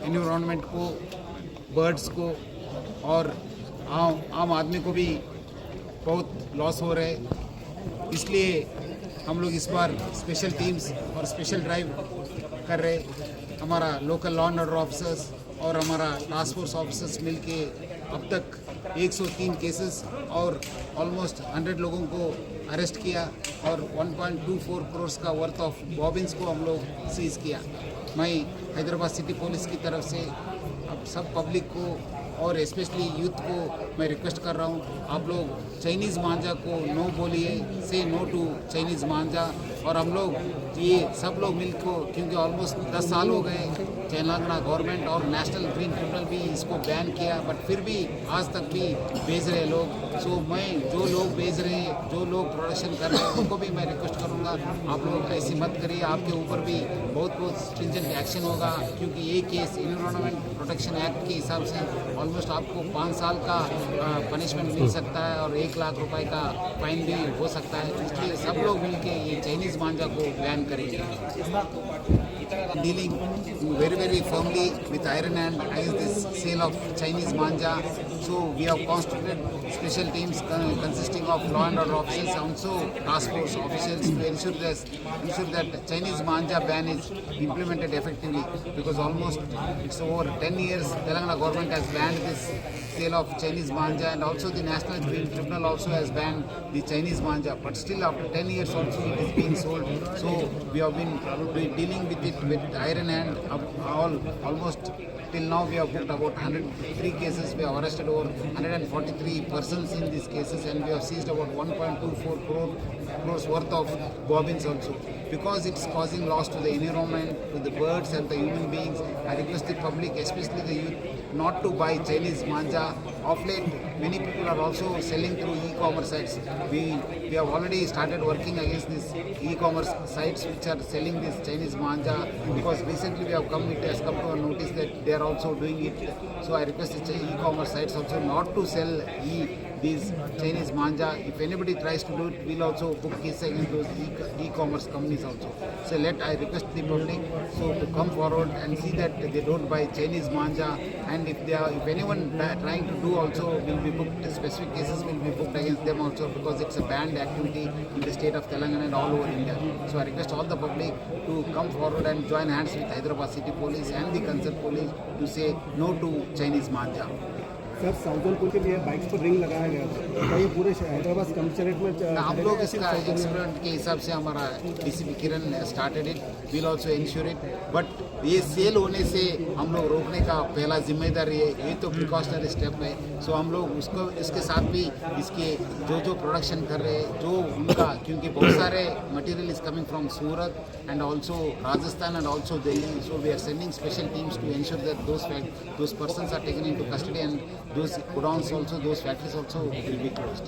Environment को, birds को और आम आदमी को भी बहुत लॉस हो रहे हैं। इसलिए हम लोग इस बार स्पेशल टीम्स और स्पेशल ड्राइव कर रहे। हमारा local law and order officers और हमारा टास्क फोर्स ऑफिसर्स मिलके अब तक 103 केसेस और ऑलमोस्ट 100 लोगों को अरेस्ट किया और 1.24 करोड़ का वर्थ ऑफ बॉबिन्स को हम लोग सीज किया। मैं हैदराबाद सिटी पुलिस की तरफ से अब सब पब्लिक को और स्पेशली यूथ को मैं रिक्वेस्ट कर रहा हूँ, आप लोग चाइनीज़ मांझा को नो बोलिए, से नो टू चाइनीज़ मांझा। और हम लोग ये सब लोग मिलकर, क्योंकि ऑलमोस्ट 10 साल हो गए तेलंगाना गवर्नमेंट और नेशनल ग्रीन ट्रिब्यूनल भी इसको बैन किया, बट फिर भी आज तक भी बेच रहे लोग। सो मैं जो लोग बेच रहे हैं, जो लोग प्रोडक्शन कर रहे हैं, उनको भी मैं रिक्वेस्ट करूँगा, आप लोग ऐसी मत करिए। आपके ऊपर भी बहुत स्ट्रिंजेंट एक्शन होगा, क्योंकि ये केस एनवायरनमेंट प्रोटेक्शन एक्ट के हिसाब से ऑलमोस्ट आपको 5 साल का पनिशमेंट मिल सकता है और 1 लाख रुपए का फाइन भी हो सकता है। इसलिए सब लोग मिलके ये चाइनीज़ मांझा को बैन करेंगे। Dealing very firmly with iron hand against this sale of Chinese manja. So we have constituted special teams consisting of law and order officers and also task force officials to ensure that Chinese manja ban is implemented effectively, because almost it's over 10 years Telangana government has banned this sale of Chinese manja, and also the National Green Tribunal also has banned the Chinese manja, but still after 10 years also it is being sold. So we have been dealing with it with iron hand. Almost till now we have booked about 103 cases. We have arrested over 143 persons in these cases, and we have seized about 1.24 crores worth of bobbins also. Because it's causing loss to the environment, to the birds and the human beings, I request the public, especially the youth, not to buy Chinese manja. Of late, many people are also selling through e-commerce sites. We have already started working against these e-commerce sites which are selling this Chinese manja, because recently it has come to our notice that they are also doing it. So I request the e-commerce sites also not to sell these Chinese manja. If anybody tries to do it, we'll also book cases against those e-commerce companies also. So I request the public to come forward and see that they don't buy Chinese manja, and if anyone trying to do also will be booked. Specific cases will be booked against them also, because it's a banned activity in the state of Telangana and all over India. So I request all the public to come forward and join hands with Hyderabad City Police and the concerned police to say no to Chinese manja. Sir, साउथनपुर के लिए bikes पर ring लगाया गया था, क्या ये पूरे हैदराबाद कमिश्नरेट में हम लोग इसका एक्सपेरिमेंट के हिसाब से हमारा DCP Kiran started it, will also ensure it, but ये सेल होने से हम लोग रोकने का पहला जिम्मेदार ये तो प्रिकॉशनरी स्टेप है। सो हम लोग उसको इसके साथ भी इसके जो प्रोडक्शन कर रहे हैं, जो उनका, क्योंकि बहुत सारे material is coming from Surat and also Rajasthan and also Delhi. So we are sending special teams to ensure that those persons are taken into custody, and those godowns also, those factories also will be closed.